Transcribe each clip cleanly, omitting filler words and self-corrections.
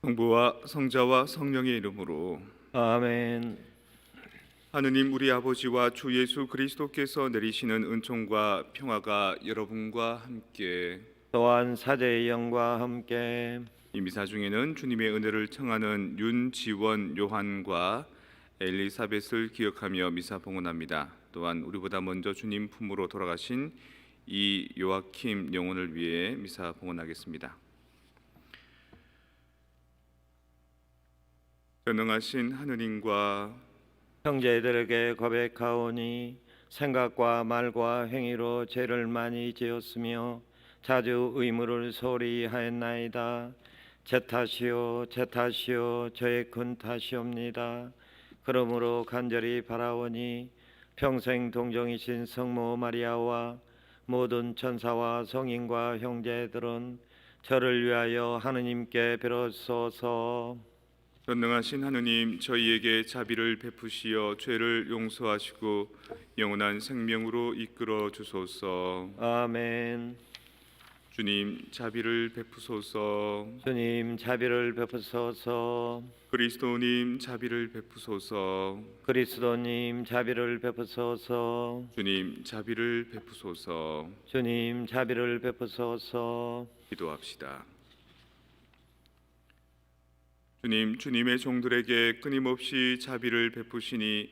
성부와 성자와 성령의 이름으로. 아멘. 하느님 우리 아버지와 주 예수 그리스도께서 내리시는 은총과 평화가 여러분과 함께. 또한 사제의 영과 함께 이 미사 중에는 주님의 은혜를 청하는 윤지원 요한과 엘리사벳을 기억하며 미사 봉헌합니다. 또한 우리보다 먼저 주님 품으로 돌아가신 이 요아킴 영혼을 위해 미사 봉헌하겠습니다. 전능하신 하느님과 형제들에게 고백하오니 생각과 말과 행위로 죄를 많이 지었으며 자주 의무를 소홀히 하였나이다. 제 탓이요 제 탓이요 저의 큰 탓이옵니다. 그러므로 간절히 바라오니 평생 동정이신 성모 마리아와 모든 천사와 성인과 형제들은 저를 위하여 하느님께 빌어소서. 전능하신 하느님, 저희에게 자비를 베푸시어 죄를 용서하시고 영원한 생명으로 이끌어 주소서. 아멘. 주님, 자비를 베푸소서. 주님 자비를 베푸소서. 그리스도님, 자비를 베푸소서. 그리스도님 자비를 베푸소서. 주님, 자비를 베푸소서. 주님 자비를 베푸소서. 기도합시다. 주님, 주님의 종들에게 끊임없이 자비를 베푸시니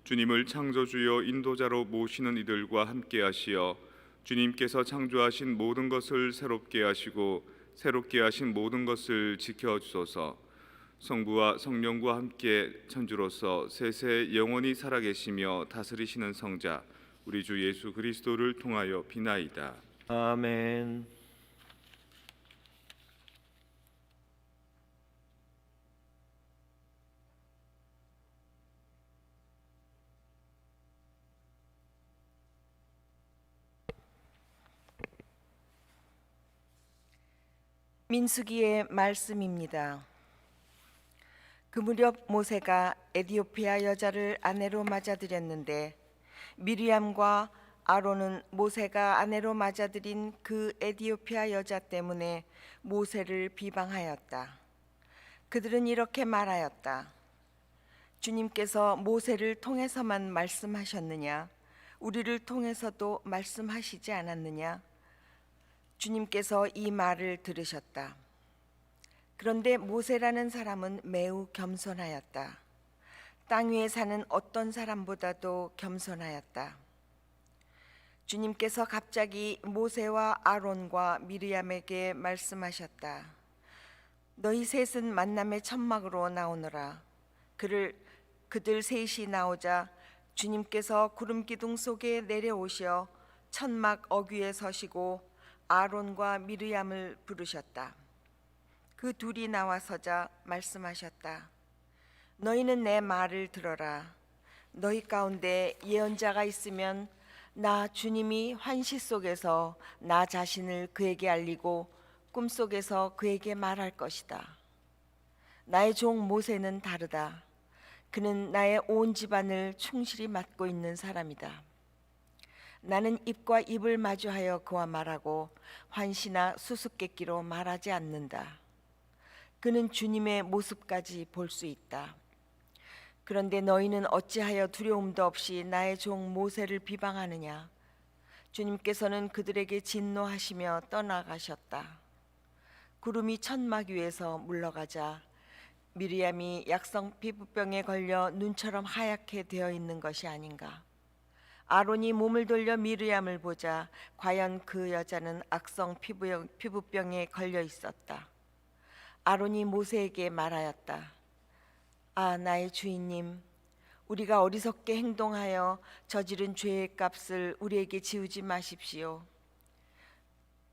주님을 창조주여 인도자로 모시는 이들과 함께하시어 주님께서 창조하신 모든 것을 새롭게 하시고 새롭게 하신 모든 것을 지켜주소서. 성부와 성령과 함께 천주로서 세세 영원히 살아계시며 다스리시는 성자 우리 주 예수 그리스도를 통하여 비나이다. 아멘. 민수기의 말씀입니다. 그 무렵 모세가 에디오피아 여자를 아내로 맞아들였는데 미리암과 아론은 모세가 아내로 맞아들인 그 에디오피아 여자 때문에 모세를 비방하였다. 그들은 이렇게 말하였다. 주님께서 모세를 통해서만 말씀하셨느냐? 우리를 통해서도 말씀하시지 않았느냐? 주님께서 이 말을 들으셨다. 그런데 모세라는 사람은 매우 겸손하였다. 땅 위에 사는 어떤 사람보다도 겸손하였다. 주님께서 갑자기 모세와 아론과 미리암에게 말씀하셨다. 너희 셋은 만남의 천막으로 나오너라. 그들 셋이 나오자 주님께서 구름 기둥 속에 내려오셔 천막 어귀에 서시고 아론과 미리암을 부르셨다. 그 둘이 나와서자 말씀하셨다. 너희는 내 말을 들어라. 너희 가운데 예언자가 있으면 나 주님이 환시 속에서 나 자신을 그에게 알리고 꿈속에서 그에게 말할 것이다. 나의 종 모세는 다르다. 그는 나의 온 집안을 충실히 맡고 있는 사람이다. 나는 입과 입을 마주하여 그와 말하고 환시나 수수께끼로 말하지 않는다. 그는 주님의 모습까지 볼 수 있다. 그런데 너희는 어찌하여 두려움도 없이 나의 종 모세를 비방하느냐? 주님께서는 그들에게 진노하시며 떠나가셨다. 구름이 천막 위에서 물러가자 미리암이 약성 피부병에 걸려 눈처럼 하얗게 되어 있는 것이 아닌가? 아론이 몸을 돌려 미리암을 보자 과연 그 여자는 악성 피부병에 걸려 있었다. 아론이 모세에게 말하였다. 아, 나의 주인님, 우리가 어리석게 행동하여 저지른 죄의 값을 우리에게 지우지 마십시오.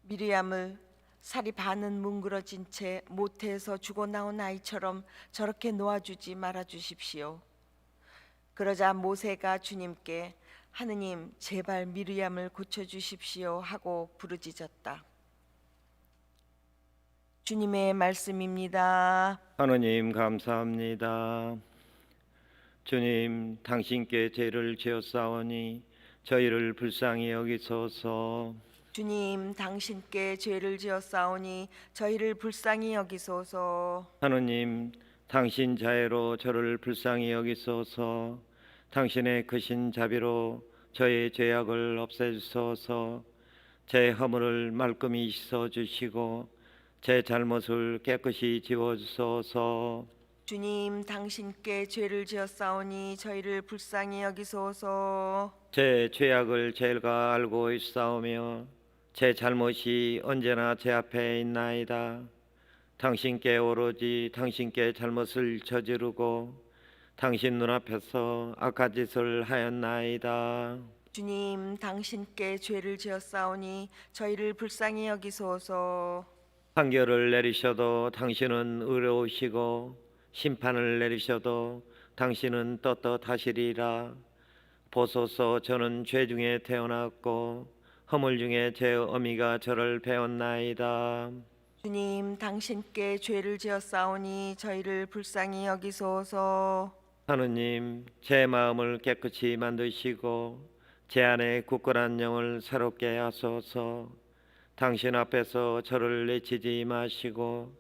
미리암을 살이 반은 뭉그러진 채 모태에서 죽어 나온 아이처럼 저렇게 놓아주지 말아 주십시오. 그러자 모세가 주님께 하느님 제발 미리암을 고쳐주십시오 하고 부르짖었다. 주님의 말씀입니다. 하느님 감사합니다. 주님 당신께 죄를 지었사오니 저희를 불쌍히 여기소서. 주님, 당신께 죄를 지었사오니 저희를 불쌍히 여기소서. 하느님, 당신 자애로 저를 불쌍히 여기소서. 당신의 크신 자비로 저의 죄악을 없애주소서. 제 허물을 말끔히 씻어주시고 제 잘못을 깨끗이 지워주소서. 주님, 당신께 죄를 지었사오니 저희를 불쌍히 여기소서. 제 죄악을 제일가 알고 있사오며 제 잘못이 언제나 제 앞에 있나이다. 당신께 오로지 당신께 잘못을 저지르고 당신 눈앞에서 악한 짓을 하였나이다. 주님, 당신께 죄를 지었사오니 저희를 불쌍히 여기소서. 판결을 내리셔도 당신은 의로우시고 심판을 내리셔도 당신은 떳떳하시리라. 보소서, 저는 죄 중에 태어났고 허물 중에 제 어미가 저를 배웠나이다. 주님, 당신께 죄를 지었사오니 저희를 불쌍히 여기소서. 하느님, 제 마음을 깨끗이 만드시고 제 안에 굳건한 영을 새롭게 하소서. 당신 앞에서 저를 내치지 마시고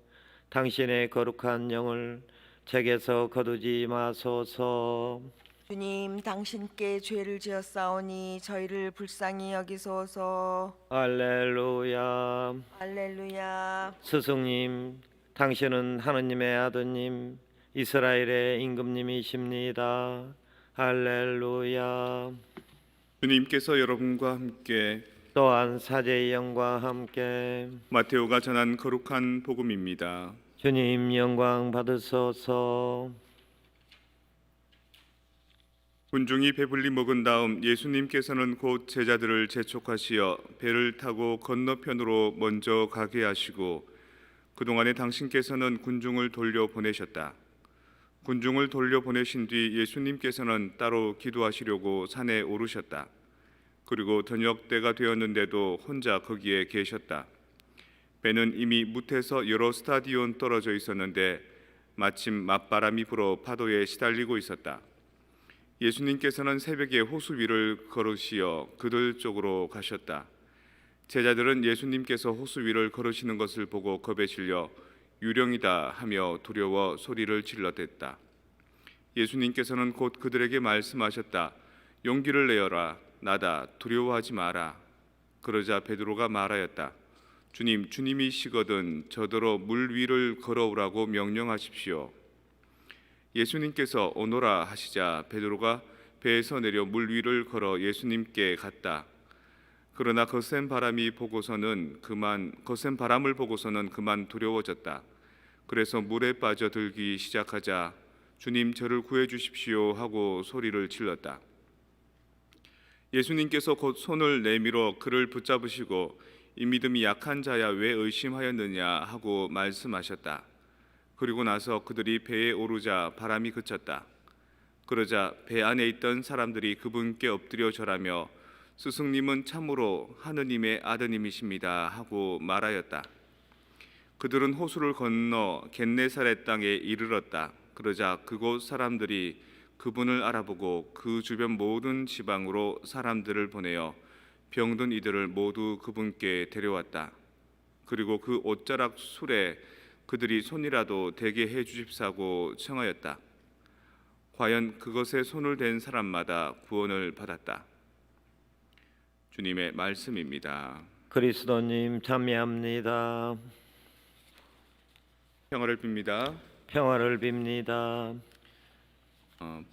당신의 거룩한 영을 제게서 거두지 마소서. 주님, 당신께 죄를 지었사오니 저희를 불쌍히 여기소서. 할렐루야. 할렐루야. 스승님, 당신은 하느님의 아드님 이스라엘의 임금님이십니다. 할렐루야. 주님께서 여러분과 함께 또한 사제의 영과 함께 마테오가 전한 거룩한 복음입니다. 주님 영광 받으소서. 군중이 배불리 먹은 다음 예수님께서는 곧 제자들을 재촉하시어 배를 타고 건너편으로 먼저 가게 하시고 그동안에 당신께서는 군중을 돌려보내셨다. 군중을 돌려보내신 뒤 예수님께서는 따로 기도하시려고 산에 오르셨다. 그리고 저녁 때가 되었는데도 혼자 거기에 계셨다. 배는 이미 무태서 여러 스타디온 떨어져 있었는데 마침 맞바람이 불어 파도에 시달리고 있었다. 예수님께서는 새벽에 호수 위를 걸으시어 그들 쪽으로 가셨다. 제자들은 예수님께서 호수 위를 걸으시는 것을 보고 겁에 질려 유령이다 하며 두려워 소리를 질러댔다. 예수님께서는 곧 그들에게 말씀하셨다. 용기를 내어라. 나다. 두려워하지 마라. 그러자 베드로가 말하였다. 주님, 주님이시거든 저더러 물 위를 걸어오라고 명령하십시오. 예수님께서 오너라 하시자 베드로가 배에서 내려 물 위를 걸어 예수님께 갔다. 그러나 거센 바람을 보고서는 그만 두려워졌다. 그래서 물에 빠져들기 시작하자 주님 저를 구해 주십시오 하고 소리를 질렀다. 예수님께서 곧 손을 내밀어 그를 붙잡으시고 이 믿음이 약한 자야 왜 의심하였느냐 하고 말씀하셨다. 그리고 나서 그들이 배에 오르자 바람이 그쳤다. 그러자 배 안에 있던 사람들이 그분께 엎드려 절하며 스승님은 참으로 하느님의 아드님이십니다 하고 말하였다. 그들은 호수를 건너 겟네사렛 땅에 이르렀다. 그러자 그곳 사람들이 그분을 알아보고 그 주변 모든 지방으로 사람들을 보내어 병든 이들을 모두 그분께 데려왔다. 그리고 그 옷자락 술에 그들이 손이라도 대게 해 주십사고 청하였다. 과연 그것에 손을 댄 사람마다 구원을 받았다. 주님의 말씀입니다. 그리스도님 참여합니다. 평화를 빕니다. 평화를 빕니다.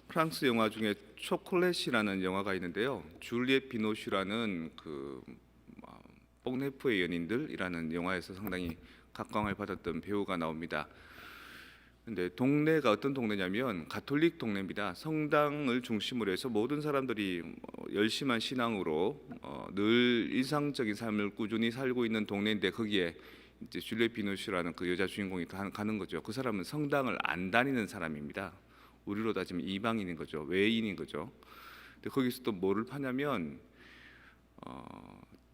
프랑스 영화 중에 초콜릿이라는 영화가 있는데요. 줄리엣 비노슈라는 뽕네프의 연인들이라는 영화에서 상당히 각광을 받았던 배우가 나옵니다. 근데 동네가 어떤 동네냐면 가톨릭 동네입니다. 성당을 중심으로 해서 모든 사람들이 열심한 신앙으로 늘 일상적인 삶을 꾸준히 살고 있는 동네인데 거기에 이제 줄리엣 비노슈라는 그 여자 주인공이 가는 거죠. 그 사람은 성당을 안 다니는 사람입니다. 우리로 따지면 이방인인 거죠. 외인인 거죠. 근데 거기서 또 뭐를 파냐면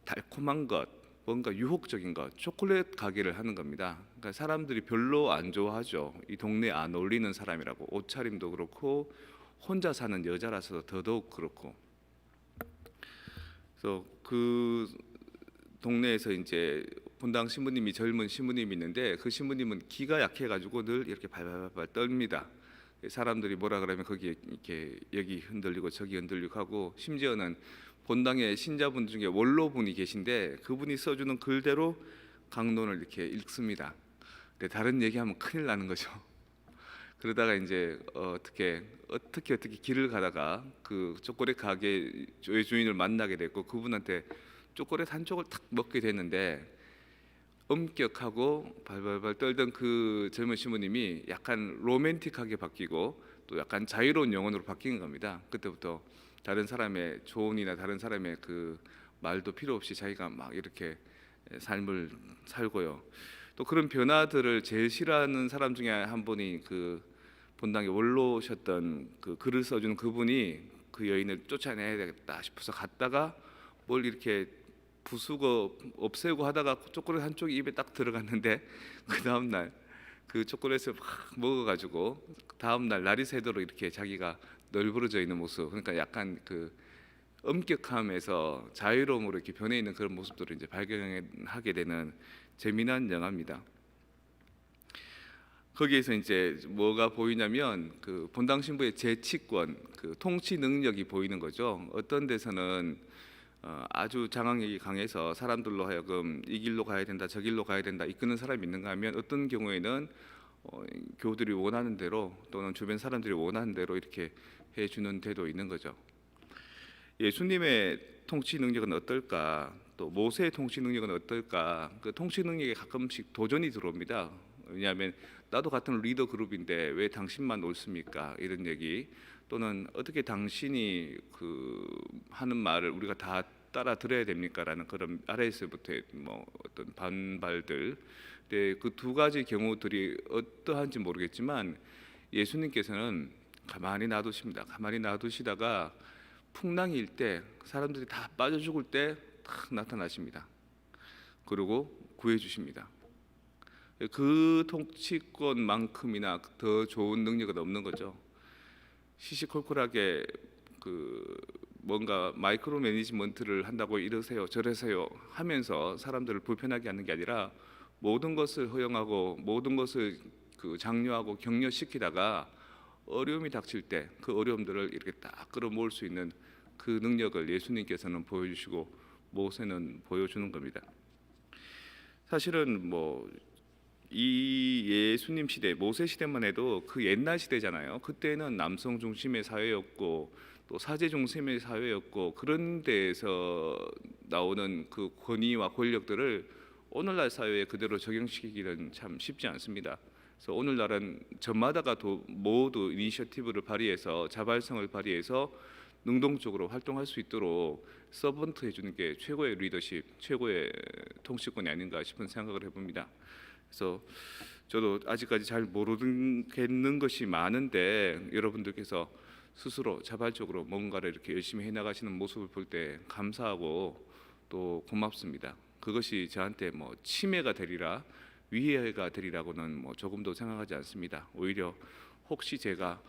달콤한 것, 뭔가 유혹적인 것, 초콜릿 가게를 하는 겁니다. 그러니까 사람들이 별로 안 좋아하죠. 이 동네에 안 어울리는 사람이라고. 옷차림도 그렇고 혼자 사는 여자라서 더더욱 그렇고. 그래서 그 동네에서 이제 본당 신부님이 젊은 신부님이 있는데 그 신부님은 기가 약해가지고 늘 이렇게 발발발 떨립니다. 사람들이 뭐라 그러면 거기에 이렇게 여기 흔들리고 저기 흔들리고 하고, 심지어는 본당에 신자분 중에 원로분이 계신데 그분이 써주는 글대로 강론을 이렇게 읽습니다. 근데 다른 얘기하면 큰일 나는 거죠. 그러다가 이제 어떻게 길을 가다가 그 초콜릿 가게 주인을 만나게 됐고, 그분한테 초콜릿 한 쪽을 탁 먹게 됐는데 엄격하고 발발발 떨던 그 젊은 신부님이 약간 로맨틱하게 바뀌고 또 약간 자유로운 영혼으로 바뀐 겁니다. 그때부터 다른 사람의 조언이나 다른 사람의 그 말도 필요 없이 자기가 막 이렇게 삶을 살고요. 또 그런 변화들을 제일 싫어하는 사람 중에 한 분이 그 본당에 원로셨던 그 글을 써주는 그분이 그 여인을 쫓아내야 되겠다 싶어서 갔다가 뭘 이렇게 부수고 없애고 하다가 초콜릿 한 쪽이 입에 딱 들어갔는데 그 다음 날 그 초콜릿을 막 먹어가지고 다음 날 날이 새도록 이렇게 자기가 널브러져 있는 모습, 그러니까 약간 그 엄격함에서 자유로움으로 이렇게 변해 있는 그런 모습들을 이제 발견하게 되는 재미난 영화입니다. 거기에서 이제 뭐가 보이냐면 그 본당 신부의 재치권, 그 통치 능력이 보이는 거죠. 어떤 데서는 아주 장악력이 강해서 사람들로 하여금 이 길로 가야 된다, 저 길로 가야 된다 이끄는 사람이 있는가 하면, 어떤 경우에는 교우들이 원하는 대로 또는 주변 사람들이 원하는 대로 이렇게 해주는 데도 있는 거죠. 예수님의 통치 능력은 어떨까? 또 모세의 통치 능력은 어떨까? 그 통치 능력에 가끔씩 도전이 들어옵니다. 왜냐하면 나도 같은 리더 그룹인데 왜 당신만 옳습니까? 이런 얘기, 또는 어떻게 당신이 그 하는 말을 우리가 다 따라 들어야 됩니까라는 그런 아래에서부터 뭐 어떤 반발들. 근데 그 두 가지 경우들이 어떠한지 모르겠지만 예수님께서는 가만히 놔두십니다. 가만히 놔두시다가 풍랑이 일 때, 사람들이 다 빠져 죽을 때 딱 나타나십니다. 그리고 구해 주십니다. 그 통치권만큼이나 더 좋은 능력은 없는 거죠. 시시콜콜하게 그 뭔가 마이크로 매니지먼트를 한다고 이러세요 저러세요 하면서 사람들을 불편하게 하는 게 아니라 모든 것을 허용하고 모든 것을 그 장려하고 격려시키다가 어려움이 닥칠 때 그 어려움들을 이렇게 딱 끌어모을 수 있는 그 능력을 예수님께서는 보여주시고 모세는 보여주는 겁니다. 사실은 뭐 이 예수님 시대, 모세 시대만 해도 그 옛날 시대잖아요. 그때는 남성 중심의 사회였고 또 사제 중심의 사회였고, 그런 데에서 나오는 그 권위와 권력들을 오늘날 사회에 그대로 적용시키기는 참 쉽지 않습니다. 그래서 오늘날은 저마다가 모두 이니셔티브를 발휘해서 자발성을 발휘해서 능동적으로 활동할 수 있도록 서번트 해주는 게 최고의 리더십, 최고의 통치권이 아닌가 싶은 생각을 해봅니다. 그래서 저도 아직까지 잘 모르겠는 것이 많은데 여러분들께서 스스로 자발적으로 뭔가를 이렇게 열심히 해나가시는 모습을 볼 때 감사하고 또 고맙습니다. 그것이 저한테 뭐 침해가 되리라, 위해가 되리라고는 뭐 조금도 생각하지 않습니다. 오히려 혹시 제가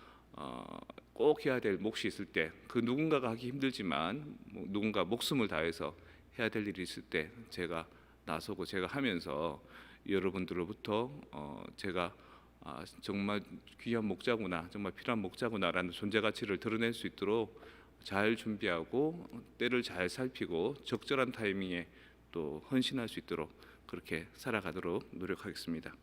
꼭 해야 될 몫이 있을 때, 그 누군가가 하기 힘들지만 누군가 목숨을 다해서 해야 될 일이 있을 때 제가 나서고 제가 하면서 여러분들로부터 제가 정말 귀한 목자구나, 정말 필요한 목자구나라는 존재 가치를 드러낼 수 있도록 잘 준비하고 때를 잘 살피고 적절한 타이밍에 또 헌신할 수 있도록 그렇게 살아가도록 노력하겠습니다.